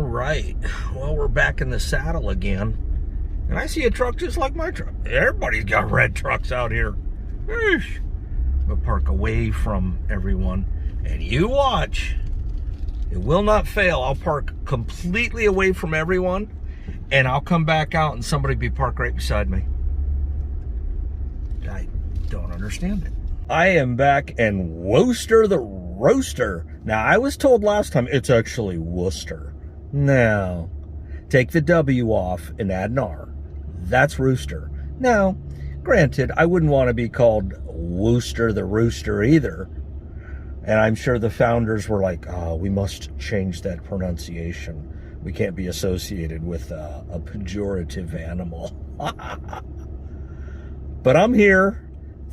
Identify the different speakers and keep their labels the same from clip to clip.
Speaker 1: right. Well, we're back in the saddle again. And I see a truck just like my truck. Everybody's got red trucks out here. Eesh. We'll park away from everyone. And you watch. It will not fail. I'll park completely away from everyone. And I'll come back out and somebody be parked right beside me. I don't understand it. I am back in Worcester the Roaster. Now, I was told last time it's actually Worcester. No. Take the W off and add an R. That's Rooster. Now, granted, I wouldn't want to be called Worcester the Rooster either. And I'm sure the founders were like, oh, we must change that pronunciation. We can't be associated with a pejorative animal. But I'm here.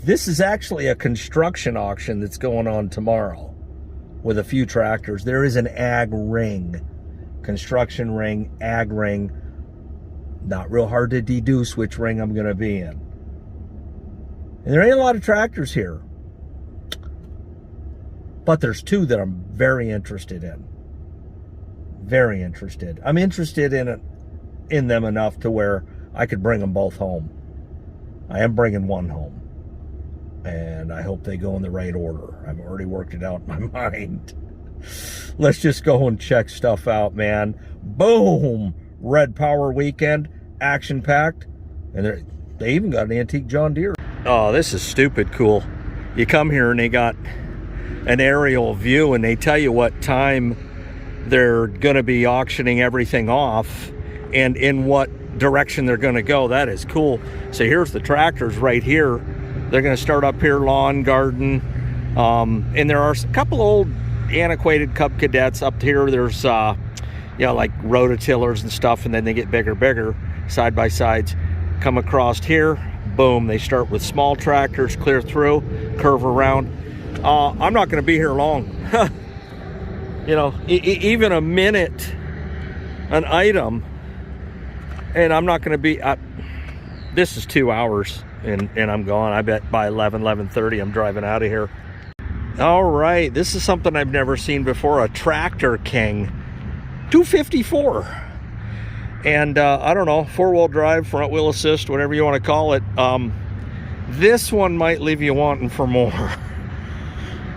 Speaker 1: This is actually a construction auction that's going on tomorrow with a few tractors. There is an ag ring, construction ring, ag ring. Not real hard to deduce which ring I'm going to be in. And there ain't a lot of tractors here. But there's two that I'm very interested in. Very interested. I'm interested in them enough to where I could bring them both home. I am bringing one home. And I hope they go in the right order. I've already worked it out in my mind. Let's just go and check stuff out, man. Boom! Red Power weekend, action-packed. And they even got an antique John Deere. Oh, this is stupid cool. You come here and they got an aerial view and they tell you what time they're going to be auctioning everything off and in what direction they're going to go. That is cool. So here's the tractors right here. They're going to start up here, lawn, garden. And there are a couple old antiquated Cub Cadets up here. There's, like rototillers and stuff, and then they get bigger, side-by-sides. Come across here, boom, they start with small tractors, clear through, curve around. I'm not going to be here long. Even a minute, an item, and I'm not going to be... this is 2 hours. And I'm gone. I bet by 11:30 I'm driving out of here. All right, this is something I've never seen before, a Tractor King 254. And I don't know, four-wheel drive, front wheel assist, whatever you want to call it. This one might leave you wanting for more.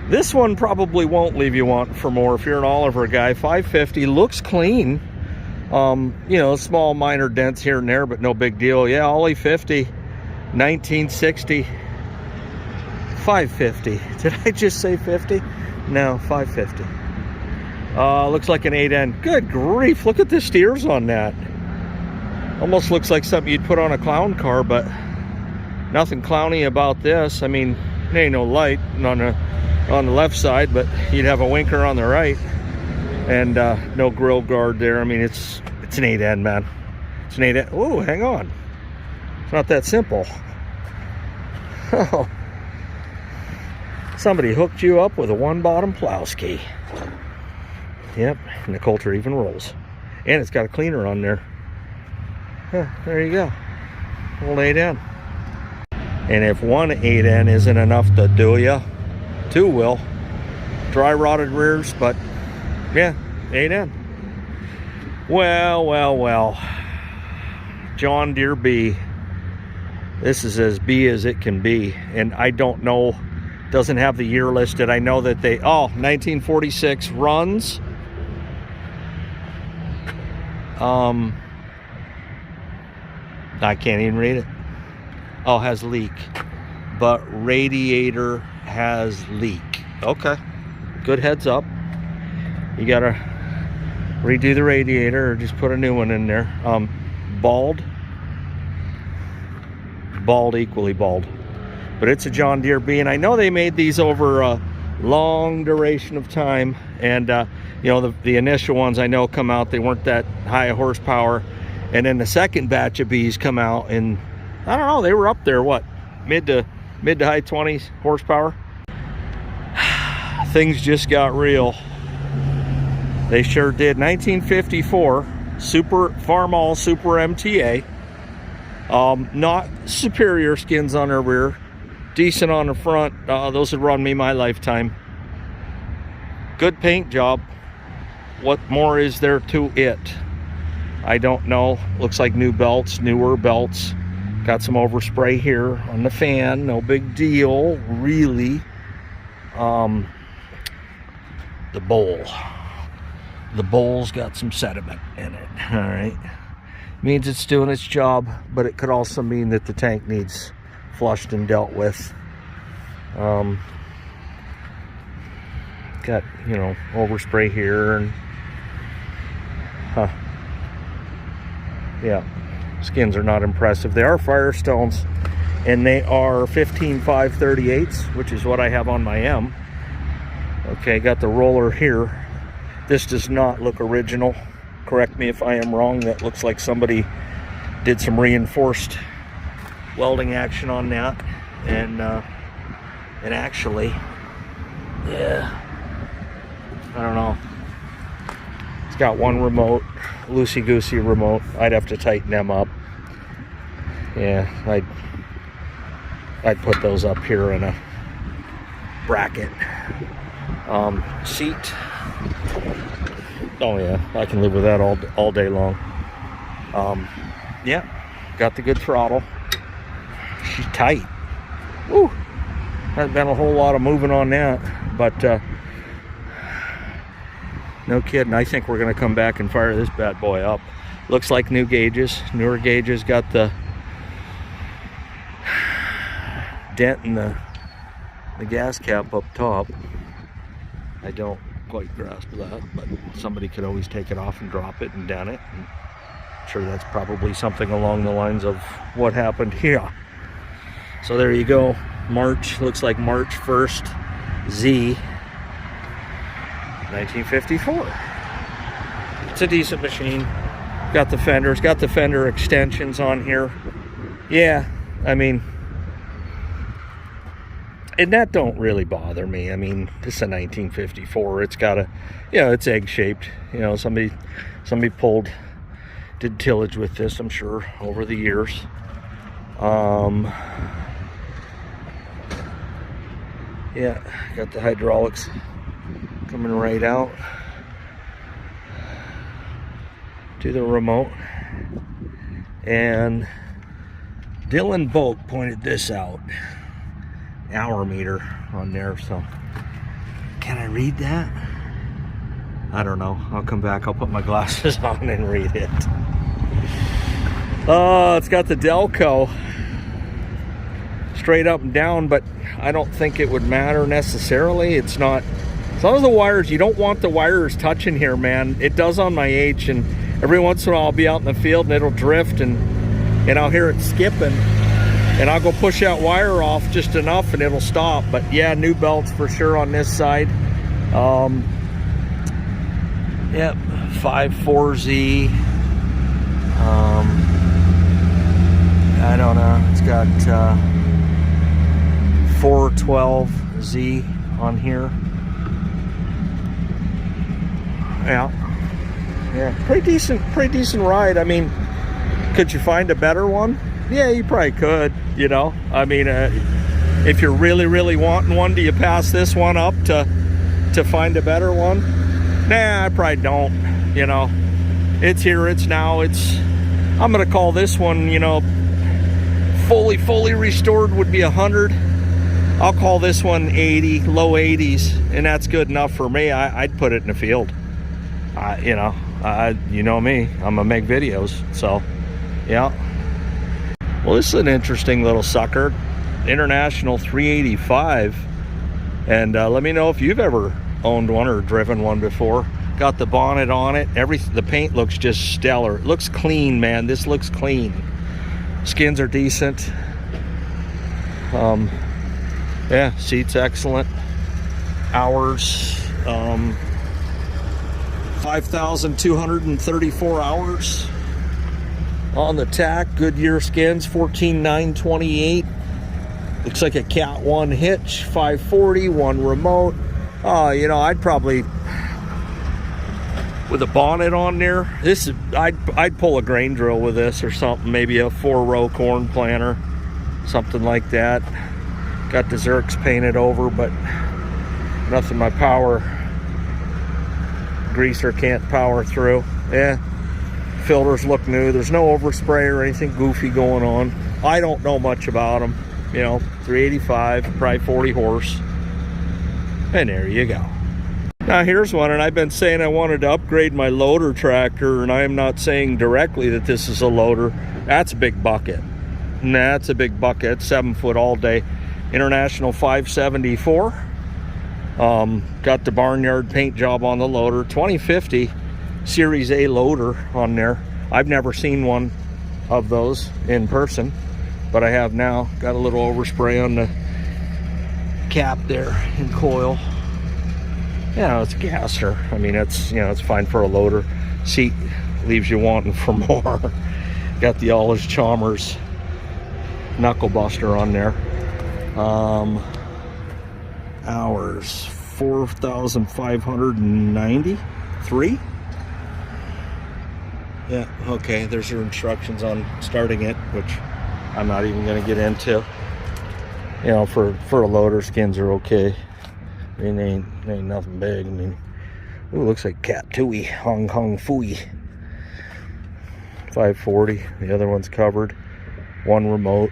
Speaker 1: This one probably won't leave you wanting for more if you're an Oliver guy. 550, looks clean. Small minor dents here and there, but no big deal. Yeah, Ollie 50. 1960, 550. Did I just say 50? No, 550. Looks like an 8N. Good grief, look at the steers on that. Almost looks like something you'd put on a clown car, but nothing clowny about this. I mean, there ain't no light on the left side, but you'd have a winker on the right. And no grill guard there. I mean, it's an 8N, man. It's an 8N. Oh, hang on. It's not that simple. Oh, somebody hooked you up with a one-bottom Plowski. Yep, and the Coulter even rolls. And it's got a cleaner on there. There you go. Old 8N. And if one 8N isn't enough to do ya, two will. Dry rotted rears, but yeah, 8N. Well. John Deere B. This is as B as it can be. And I don't know, doesn't have the year listed. I know that 1946 runs. I can't even read it. Oh, has leak. But radiator has leak. Okay. Good heads up. You gotta redo the radiator or just put a new one in there. Bald, equally bald, but it's a John Deere B, and I know they made these over a long duration of time, and the initial ones I know come out, they weren't that high a horsepower, and then the second batch of Bs come out, and I don't know, they were up there, what, mid to high 20s horsepower. Things just got real. They sure did. 1954 Farmall Super MTA. Not superior skins on their rear, decent on the front. Those would run me my lifetime. Good paint job. what more is there to it? I don't know. Looks like new belts, newer belts. Got some overspray here on the fan. No big deal, really. The bowl. The bowl's got some sediment in it. All right. Means it's doing its job, but it could also mean that the tank needs flushed and dealt with. Got, you know, overspray here and yeah, skins are not impressive. They are Firestones, and they are 15.5/38, which is what I have on my M. Okay, got the roller here. This does not look original. Correct me if I am wrong. That looks like somebody did some reinforced welding action on that, and actually, yeah, I don't know. It's got one remote, loosey-goosey remote. I'd have to tighten them up. Yeah, I'd put those up here in a bracket. Seat. Oh yeah, I can live with that all day long. Yeah, got the good throttle. She's tight. Woo! Hasn't been a whole lot of moving on that, but no kidding. I think we're gonna come back and fire this bad boy up. Looks like new gauges, newer gauges. Got the dent in the gas cap up top. I don't quite grasp that, but somebody could always take it off and drop it and dent it. And I'm sure that's probably something along the lines of what happened here. So there you go. March, looks like March 1st, Z, 1954. It's a decent machine. Got the fenders, got the fender extensions on here. Yeah, I mean, and that don't really bother me. I mean, this is a 1954. It's got a, you know, it's egg-shaped. You know, somebody did tillage with this, I'm sure, over the years. Yeah, got the hydraulics coming right out to the remote. And Dylan Boak pointed this out. Hour meter on there, so can I read that? I don't know. I'll come back, I'll put my glasses on and read it. Oh, it's got the Delco straight up and down, but I don't think it would matter necessarily. It's not, as long as the wires, you don't want the wires touching here, man. It does on my H, and every once in a while I'll be out in the field and it'll drift, and I'll hear it skipping. And I'll go push that wire off just enough and it'll stop. But yeah, new belts for sure on this side. Yep, 5.4Z. I don't know. It's got 412Z on here. Yeah, pretty decent ride. I mean, could you find a better one? Yeah, you probably could, you know. I mean, if you're really wanting one, do you pass this one up to find a better one? Nah, I probably don't, you know. It's here, it's now, I'm gonna call this one, you know, fully restored would be 100. I'll call this one 80, low 80s, and that's good enough for me. I'd put it in the field. You know, you know me, I'm gonna make videos, so, yeah. Well, this is an interesting little sucker, International 385, and let me know if you've ever owned one or driven one before. Got the bonnet on it. The paint looks just stellar. It looks clean, man. This looks clean. Skins are decent. Yeah, seat's excellent. Hours, 5,234 hours. On the tack, Goodyear skins, 14,928. Looks like a Cat 1 hitch, 540, one remote. You know, I'd probably, with a bonnet on there, I'd pull a grain drill with this or something, maybe a 4-row corn planter, something like that. Got the Zerks painted over, but nothing my power greaser can't power through. Yeah, filters look new. There's no overspray or anything goofy going on. I don't know much about them. You know, 385, probably 40 horse. And there you go. Now here's one, and I've been saying I wanted to upgrade my loader tractor, and I am not saying directly that this is a loader. That's a big bucket. That's a big bucket, 7 foot all day. International 574. Got the barnyard paint job on the loader. 2050 Series A loader on there. I've never seen one of those in person, but I have now. Got a little overspray on the cap there and coil. Yeah, it's a gasser. I mean, it's, you know, it's fine for a loader. Seat leaves you wanting for more. Got the Alles Chalmers knuckle buster on there. Hours 4,593. Yeah, okay, there's your instructions on starting it, which I'm not even going to get into. You know, for a loader, skins are okay. I mean, they ain't nothing big. I mean, ooh, looks like Cat Tui, Hong Kong Fui. 540, the other one's covered. One remote.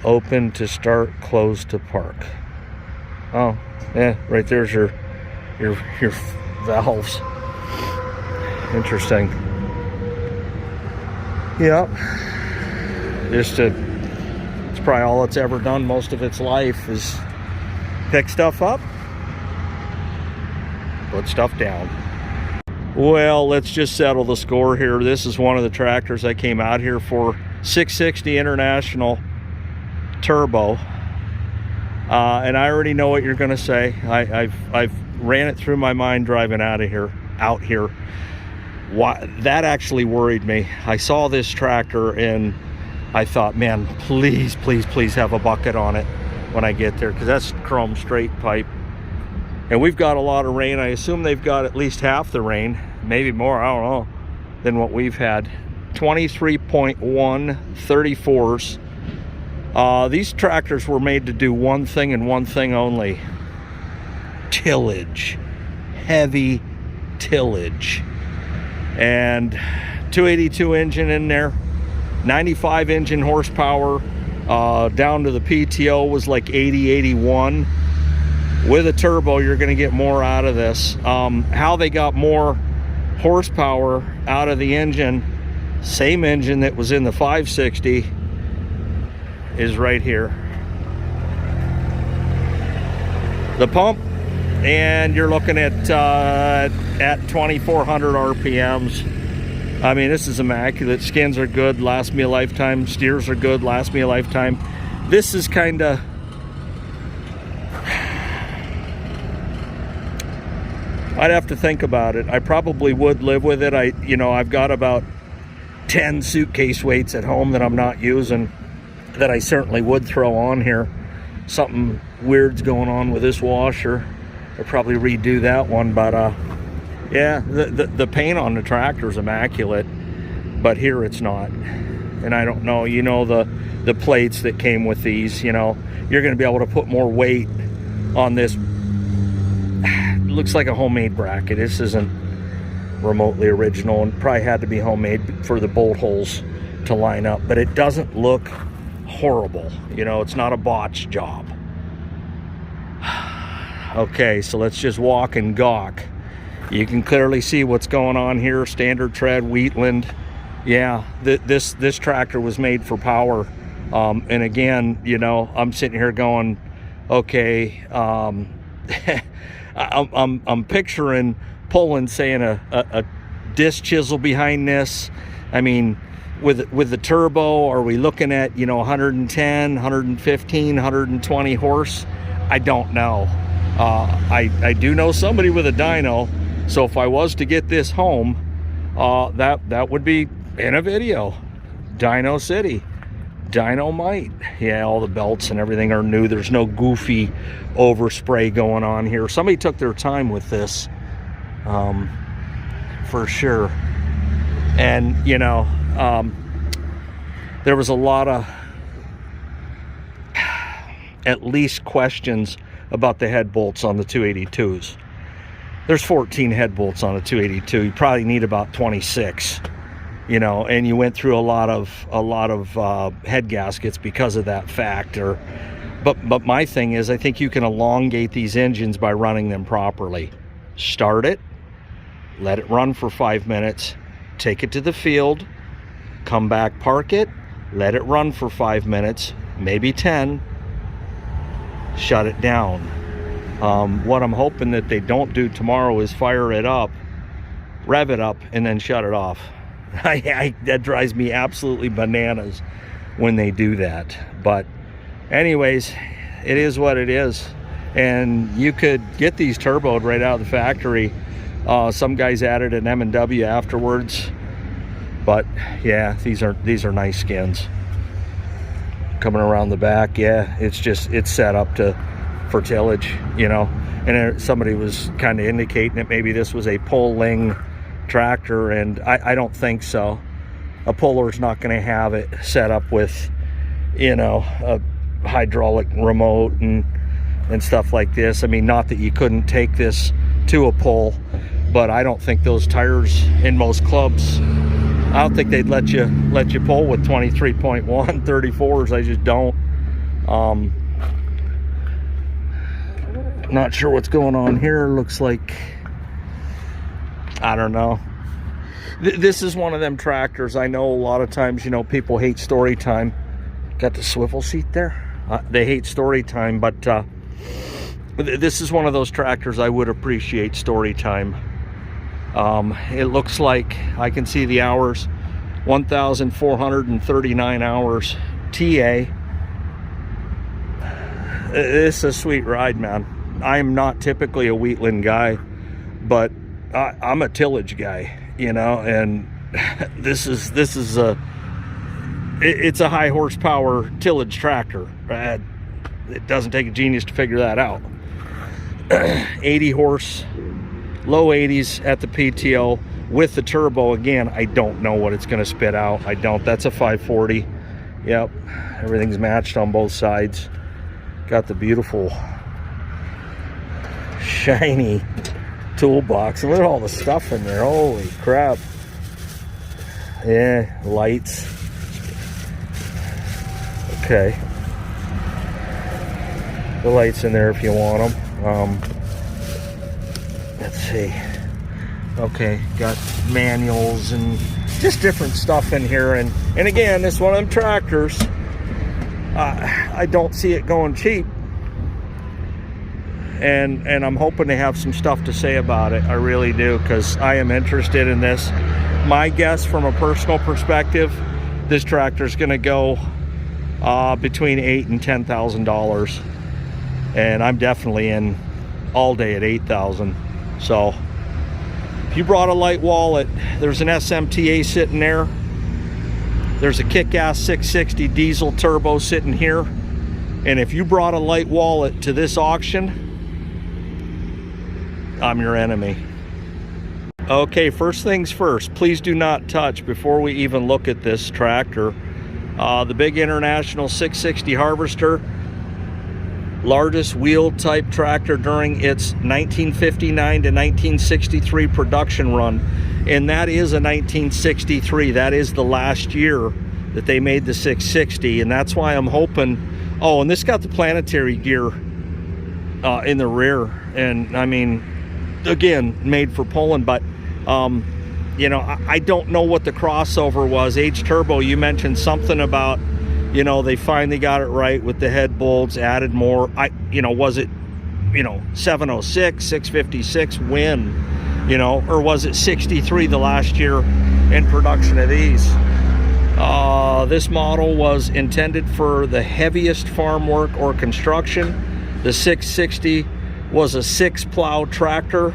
Speaker 1: Open to start, closed to park. Oh, yeah, right there's your valves. Interesting. Yep. It's probably all it's ever done most of its life is pick stuff up, put stuff down. Well, let's just settle the score here. This is one of the tractors I came out here for. 660 International Turbo. And I already know what you're going to say. I've ran it through my mind driving out here. Why, that actually worried me. I saw this tractor and I thought, man, please have a bucket on it when I get there, because that's chrome straight pipe. And we've got a lot of rain. I assume they've got at least half the rain, maybe more, I don't know, than what we've had. 23.1 34s. These tractors were made to do one thing and one thing only: tillage. Heavy tillage. And 282 engine in there, 95 engine horsepower, down to the PTO was like 80, 81. With a turbo, you're going to get more out of this. How they got more horsepower out of the engine, same engine that was in the 560, is right here. The pump, and you're looking at 2,400 RPMs. I mean, this is immaculate. Skins are good, last me a lifetime. Steers are good, last me a lifetime. This is kind of, I'd have to think about it. I probably would live with it. I've got about 10 suitcase weights at home that I'm not using that I certainly would throw on here. Something weird's going on with this washer. I'll probably redo that one, but yeah, the paint on the tractor is immaculate, but here it's not. And I don't know, you know, the plates that came with these, you know, you're going to be able to put more weight on this. It looks like a homemade bracket. This isn't remotely original, and probably had to be homemade for the bolt holes to line up, but it doesn't look horrible. You know, it's not a botch job. Okay, so let's just walk and gawk. You can clearly see what's going on here. Standard tread, Wheatland. Yeah, this tractor was made for power. And again, you know, I'm sitting here going, okay, I'm picturing pulling, saying a disc chisel behind this. I mean, with the turbo, are we looking at, you know, 110, 115, 120 horse? I don't know. I do know somebody with a dyno, so if I was to get this home, that would be in a video. Dyno City, Dynamite. Yeah, all the belts and everything are new. There's no goofy overspray going on here. Somebody took their time with this, for sure. And you know, there was a lot of at least questions about the head bolts on the 282s. there's 14 head bolts on a 282. You probably need about 26, you know, and you went through a lot of head gaskets because of that factor. But my thing is, I think you can elongate these engines by running them properly. Start it, let it run for 5 minutes, take it to the field, come back, park it, let it run for 5 minutes, maybe 10, shut it down. What I'm hoping that they don't do tomorrow is fire it up, rev it up, and then shut it off. That drives me absolutely bananas when they do that. But anyways, it is what it is. And you could get these turboed right out of the factory. Some guys added an M&W afterwards. But yeah, these are nice skins. Coming around the back, yeah, it's set up for tillage, you know. And somebody was kind of indicating that maybe this was a pulling tractor, and I don't think so. A puller's not going to have it set up with, you know, a hydraulic remote and stuff like this. I mean, not that you couldn't take this to a pull, but I don't think those tires in most clubs, I don't think they'd let you pull with 23.1 34s. I just don't. Not sure what's going on here. Looks like, I don't know. This is one of them tractors. I know a lot of times, you know, people hate story time. Got the swivel seat there. They hate story time, but this is one of those tractors I would appreciate story time. It looks like I can see the hours, 1,439 hours TA. It's a sweet ride, man. I'm not typically a Wheatland guy, but I'm a tillage guy, you know, and this is it's a high horsepower tillage tractor. It doesn't take a genius to figure that out. 80 horse, low 80s at the PTO with the turbo. Again, I don't know what it's going to spit out. I don't. That's a 540. Yep, everything's matched on both sides. Got the beautiful shiny toolbox, and look at all the stuff in there. Holy crap. Yeah, lights. Okay, the lights in there if you want them. Let's see. Okay, got manuals and just different stuff in here, and again, this one of them tractors, I don't see it going cheap, and I'm hoping they have some stuff to say about it. I really do, because I am interested in this. My guess, from a personal perspective, this tractor is going to go between $8,000 and $10,000, and I'm definitely in all day at $8,000. So if you brought a light wallet, there's an SMTA sitting there. There's a kick-ass 660 diesel turbo sitting here. And if you brought a light wallet to this auction, I'm your enemy. Okay, first things first, please do not touch before we even look at this tractor. The big International 660 harvester, largest wheel type tractor during its 1959 to 1963 production run, and that is a 1963. That is the last year that they made the 660, and that's why I'm hoping. Oh, and this got the planetary gear in the rear, and I mean, again, made for pulling. But you know, I don't know what the crossover was. H Turbo, you mentioned something about, you know, they finally got it right with the head bolts, added more. You know, was it, you know, 706, 656 win, you know, or was it 63 the last year in production of these? This model was intended for the heaviest farm work or construction. The 660 was a 6-plow tractor.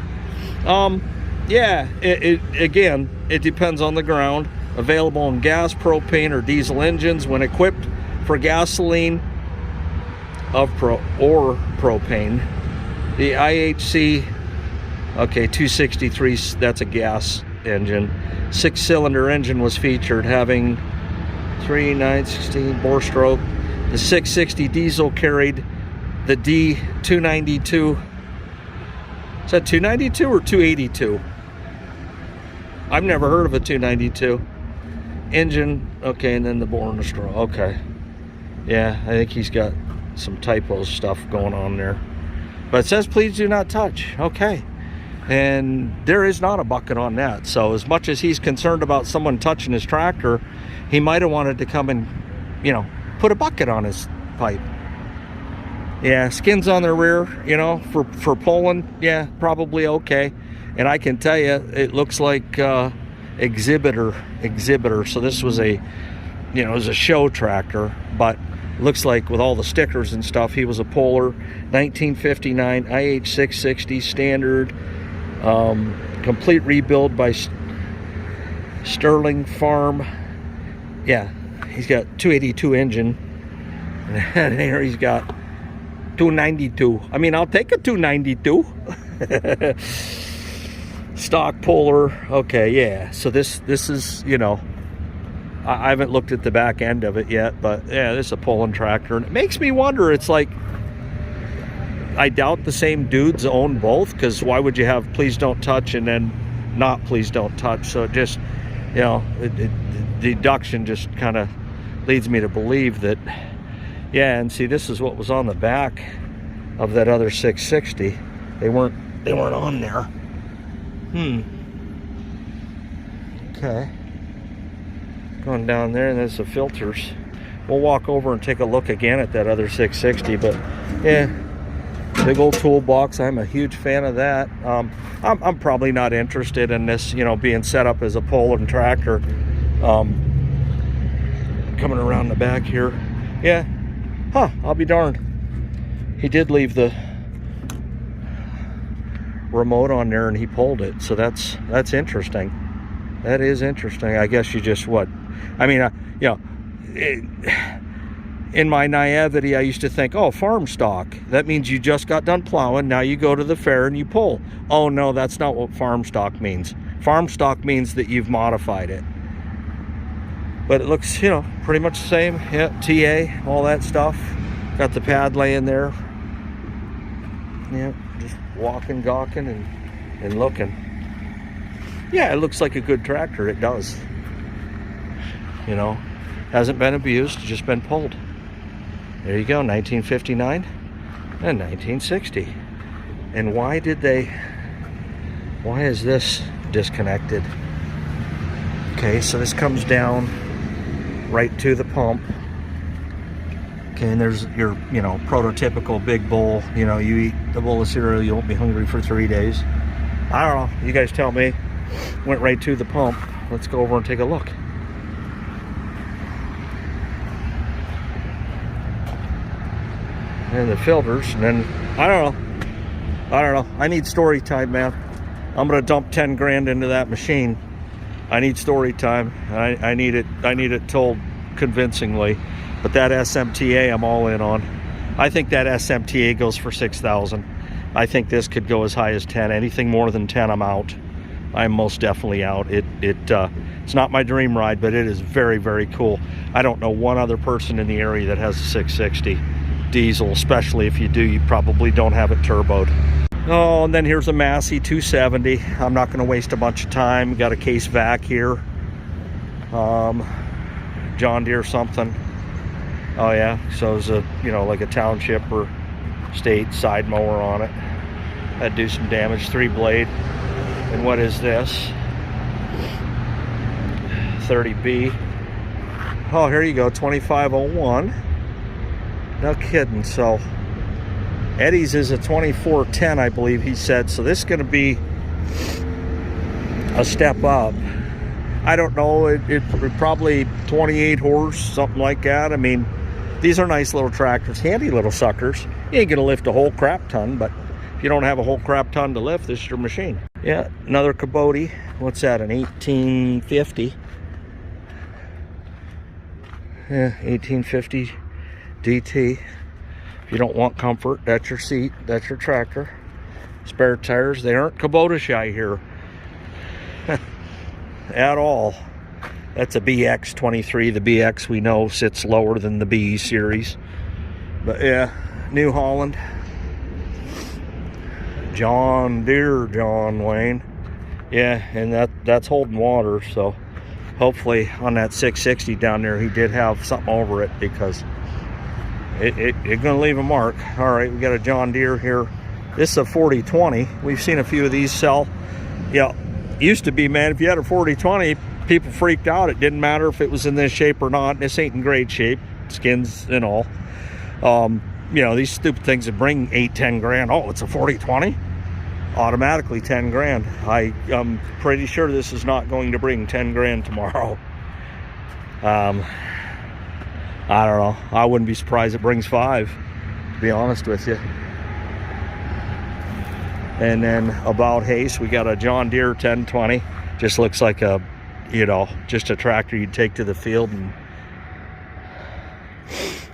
Speaker 1: Yeah, again, it depends on the ground. Available in gas, propane, or diesel engines. When equipped for gasoline or propane, the IHC, okay, 263, that's a gas engine. 6-cylinder engine was featured, having 3.916 bore stroke. The 660 diesel carried the D292 Is that 292 or 282? I've never heard of a 292. Engine, okay, and then the bore and the straw. Okay. Yeah, I think he's got some typo stuff going on there. But it says please do not touch. Okay. And there is not a bucket on that. So as much as he's concerned about someone touching his tractor, he might have wanted to come and, you know, put a bucket on his pipe. Yeah, skins on the rear, you know, for pulling, yeah, probably okay. And I can tell you, it looks like exhibitor. So this was a, you know, it was a show tractor, but looks like with all the stickers and stuff, he was a puller. 1959 IH 660 standard, complete rebuild by Sterling Farm. Yeah, he's got 282 engine, and here he's got 292. I mean, I'll take a 292. Stock puller. Okay, yeah. So this is, you know, I haven't looked at the back end of it yet, but yeah, this is a pulling tractor. And it makes me wonder, it's like, I doubt the same dudes own both, because why would you have please don't touch and then not please don't touch? So it just, you know, deduction just kind of leads me to believe that, yeah. And see, this is what was on the back of that other 660. They weren't on there. Okay. Going down there, and there's the filters. We'll walk over and take a look again at that other 660, but yeah, big old toolbox. I'm a huge fan of that. I'm probably not interested in this, you know, being set up as a pulling tractor. Coming around the back here, yeah. Huh, I'll be darned. He did leave the remote on there and he pulled it, so that's interesting. That is interesting. I guess you just, what, I mean, you know, in my naivety, I used to think, oh, farm stock, that means you just got done plowing, now you go to the fair and you pull. Oh no, that's not what farm stock means. Farm stock means that you've modified it. But it looks, you know, pretty much the same. Yeah, TA, all that stuff. Got the pad laying there. Yeah, just walking, gawking, and looking. Yeah, it looks like a good tractor. It does. You know, hasn't been abused, just been pulled. There you go, 1959 and 1960. And why is this disconnected? Okay, so this comes down right to the pump. Okay, and there's your, you know, prototypical big bowl. You know, you eat a bowl of cereal, you won't be hungry for 3 days. I don't know, you guys tell me. Went right to the pump. Let's go over and take a look. And the filters, and then I don't know. I need story time, man. I'm gonna dump 10 grand into that machine. I need story time. I need it told convincingly. But that SMTA I'm all in on. I think that SMTA goes for 6,000. I think this could go as high as 10. Anything more than 10, I'm out. I'm most definitely out. It's not my dream ride, but it is very, very cool. I don't know one other person in the area that has a 660 diesel, especially if you do, you probably don't have it turboed. Oh, and then here's a Massey 270. I'm not going to waste a bunch of time. Got a case vac here. John Deere something. Oh yeah, so it's a, you know, like a township or state side mower on it. That'd do some damage. 3-blade. And what is this? 30B. Oh, here you go, 2501. No kidding. So Eddie's is a 2410, I believe he said. So this is going to be a step up. I don't know, it probably 28 horse, something like that. I mean, these are nice little tractors, handy little suckers. You ain't gonna lift a whole crap ton, but if you don't have a whole crap ton to lift, this is your machine. Yeah, another Kubota. What's that, an 1850? Yeah, 1850 DT. If you don't want comfort, that's your seat, that's your tractor. Spare tires, they aren't Kubota shy here. At all. That's a BX23. The BX we know sits lower than the B series. But yeah, New Holland. John Deere, John Wayne. Yeah, and that's holding water, so hopefully on that 660 down there he did have something over it, because it's gonna leave a mark. All right, we got a John Deere here. This is a 4020. We've seen a few of these sell. Yeah, used to be, man, if you had a 4020, people freaked out. It didn't matter if it was in this shape or not. This ain't in great shape, skins and all. You know, these stupid things that bring 8-10 grand. Oh, it's a 4020, automatically 10 grand. I'm pretty sure this is not going to bring 10 grand tomorrow. I don't know. I wouldn't be surprised it brings 5, to be honest with you. And then about Haste, we got a John Deere 1020. Just looks like a, you know, just a tractor you'd take to the field and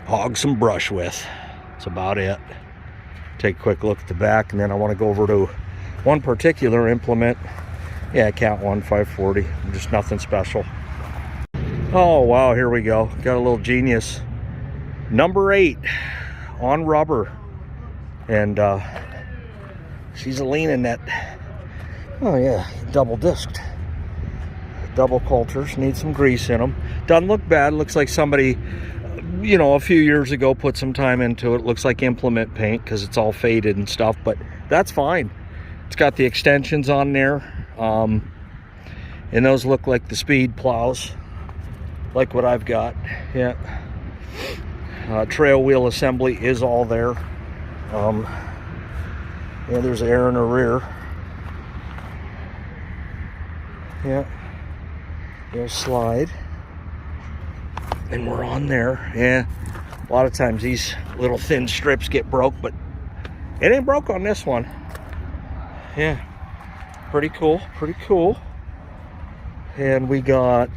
Speaker 1: hog some brush with. That's about it. Take a quick look at the back, and then I want to go over to one particular implement. Yeah, Cat 1 540. Just nothing special. Oh wow, here we go. Got a little Genius number 8 on rubber, and she's a leaning that. Oh yeah, double disced, double coulters. Need some grease in them. Doesn't look bad. Looks like somebody, you know, a few years ago put some time into it. Looks like implement paint because it's all faded and stuff, but that's fine. It's got the extensions on there, and those look like the speed plows, like what I've got. Yeah. Trail wheel assembly is all there. Yeah, there's air in the rear. Yeah. There's slide. And we're on there. Yeah, a lot of times these little thin strips get broke, but it ain't broke on this one. Yeah, pretty cool, pretty cool. And we got,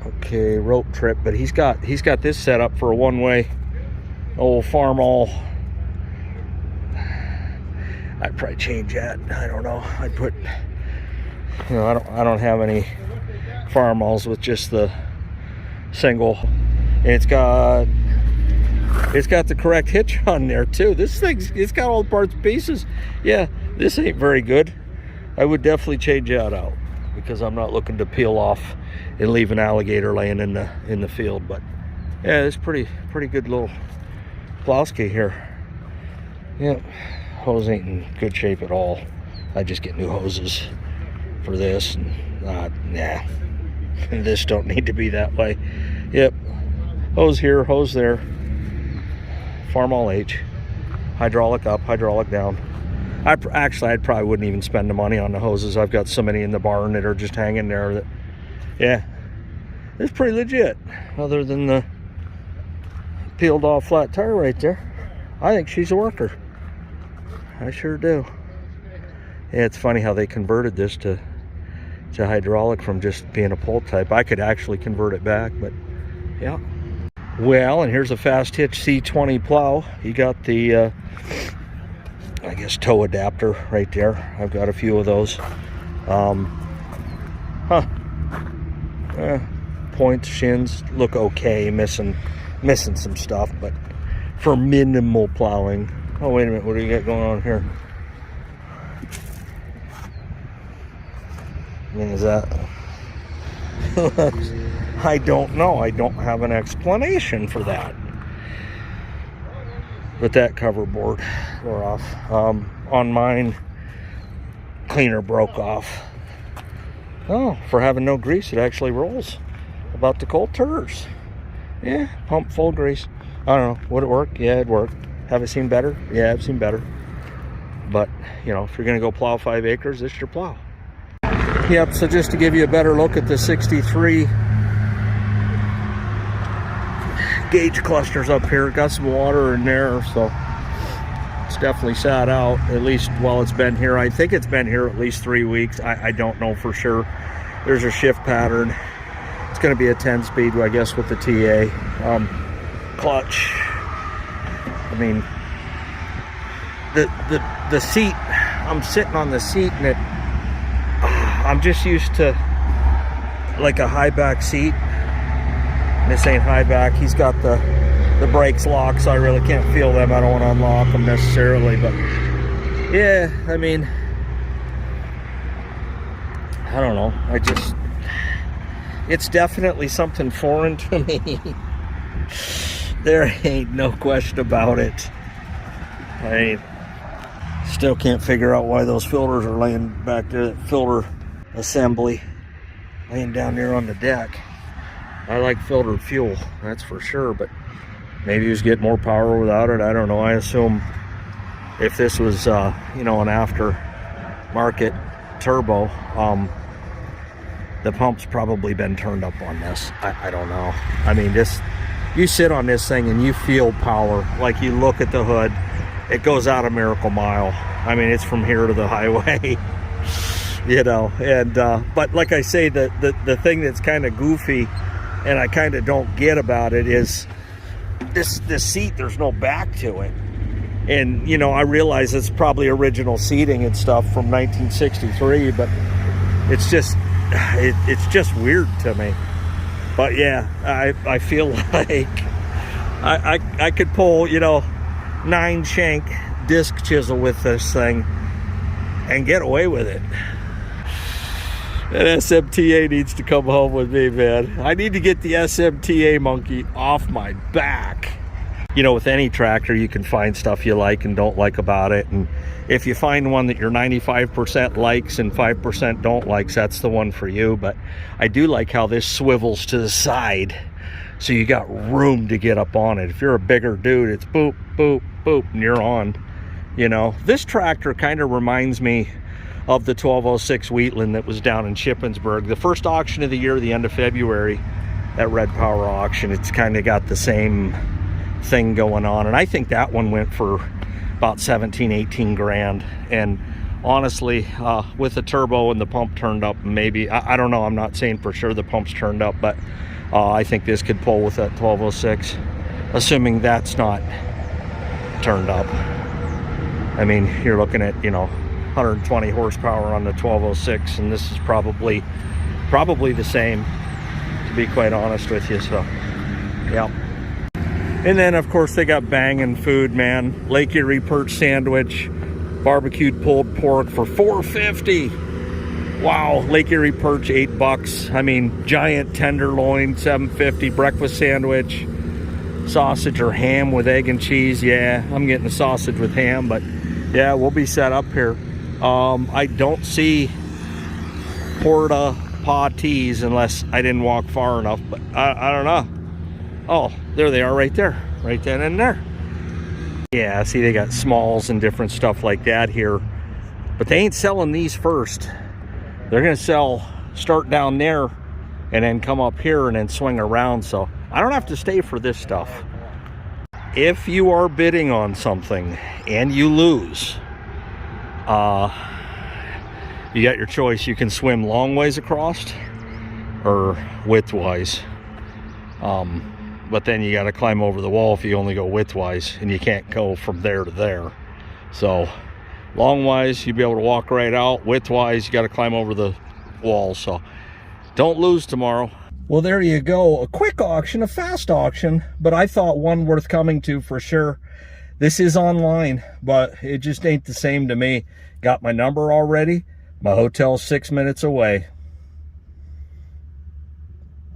Speaker 1: okay, rope trip, but he's got this set up for a one-way old Farmall. I'd probably change that. I don't know. I'd put, you know, I don't have any Farmalls with just the single, and it's got the correct hitch on there too. This thing's, it's got all the parts and pieces. Yeah, this ain't very good. I would definitely change that out, because I'm not looking to peel off and leave an alligator laying in the field. But yeah, it's pretty good little Plowski here. Yep, hose ain't in good shape at all. I just get new hoses for this, and nah. This don't need to be that way. Yep, hose here, hose there. Farmall H, hydraulic up, hydraulic down. I probably wouldn't even spend the money on the hoses. I've got so many in the barn that are just hanging there that, yeah, it's pretty legit. Other than the peeled off flat tire right there, I think she's a worker. I sure do. Yeah, it's funny how they converted this to hydraulic from just being a pull type. I could actually convert it back, but yeah. Well, and here's a fast hitch C20 plow. You got the I guess tow adapter right there. I've got a few of those. Points, shins look okay, missing some stuff, but for minimal plowing. Oh wait a minute, what do you got going on here? I mean, is that I don't know. I don't have an explanation for that. But that cover board wore off. On mine, cleaner broke off. Oh, for having no grease, it actually rolls. About the coulters. Yeah, pump full grease. I don't know. Would it work? Yeah, it worked. Have I seen better? Yeah, I've seen better. But, you know, if you're going to go plow 5 acres, this is your plow. Yep, so just to give you a better look at the 63 gauge clusters up here, got some water in there, so it's definitely sat out, at least while it's been here. I think it's been here at least 3 weeks. I don't know for sure. There's a shift pattern. It's going to be a 10-speed, I guess, with the TA. Clutch. I mean, the seat, I'm sitting on the seat, and it, I'm just used to like a high back seat. This ain't high back. He's got the brakes locked, so I really can't feel them. I don't want to unlock them necessarily, but Yeah, I mean, I don't know. It's definitely something foreign to me. There ain't no question about it. I still can't figure out why those filters are laying back there, that filter assembly laying down there on the deck. I like filtered fuel, that's for sure, but maybe you just get more power without it. I don't know. I assume if this was, you know, an aftermarket turbo, the pump's probably been turned up on this. I don't know. I mean, this, you sit on this thing and you feel power. Like, you look at the hood, it goes out a miracle mile. I mean, it's from here to the highway. You know, and but like I say, the thing that's kind of goofy and I kind of don't get about it is this seat, there's no back to it. And, you know, I realize it's probably original seating and stuff from 1963, but it's just weird to me. But yeah, I feel like I could pull, you know, 9-shank disc chisel with this thing and get away with it. That SMTA needs to come home with me, man. I need to get the SMTA monkey off my back. You know, with any tractor, you can find stuff you like and don't like about it. And if you find one that you're 95% likes and 5% don't likes, that's the one for you. But I do like how this swivels to the side, so you got room to get up on it. If you're a bigger dude, it's boop, boop, boop, and you're on. You know, this tractor kind of reminds me of the 1206 Wheatland that was down in Shippensburg. The first auction of the year, the end of February, that Red Power auction. It's kind of got the same thing going on. And I think that one went for about 17, 18 grand. And honestly, with the turbo and the pump turned up, maybe, I don't know, I'm not saying for sure the pump's turned up, but I think this could pull with that 1206, assuming that's not turned up. I mean, you're looking at, you know, 120 horsepower on the 1206, and this is probably the same, to be quite honest with you. So yeah. And then of course they got banging food, man. Lake Erie perch sandwich, barbecued pulled pork for $4.50. Wow. Lake Erie perch $8. I mean, giant tenderloin $7.50. Breakfast sandwich, sausage or ham with egg and cheese. Yeah, I'm getting the sausage with ham, but yeah, we'll be set up here. I don't see porta potties unless I didn't walk far enough, but I don't know. Oh, there they are, right there, right then and there. Yeah, see, they got smalls and different stuff like that here, but they ain't selling these first. They're gonna start down there and then come up here and then swing around, so I don't have to stay for this stuff. If you are bidding on something and you lose, you got your choice. You can swim long ways across or widthwise, but then you got to climb over the wall if you only go widthwise, and you can't go from there to there. So longwise, you'll be able to walk right out. Widthwise, you got to climb over the wall. So don't lose tomorrow. Well, there you go. A quick auction, a fast auction, but I thought one worth coming to for sure. This is online, but it just ain't the same to me. Got my number already. My hotel's 6 minutes away.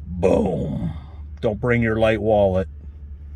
Speaker 1: Boom. Don't bring your light wallet.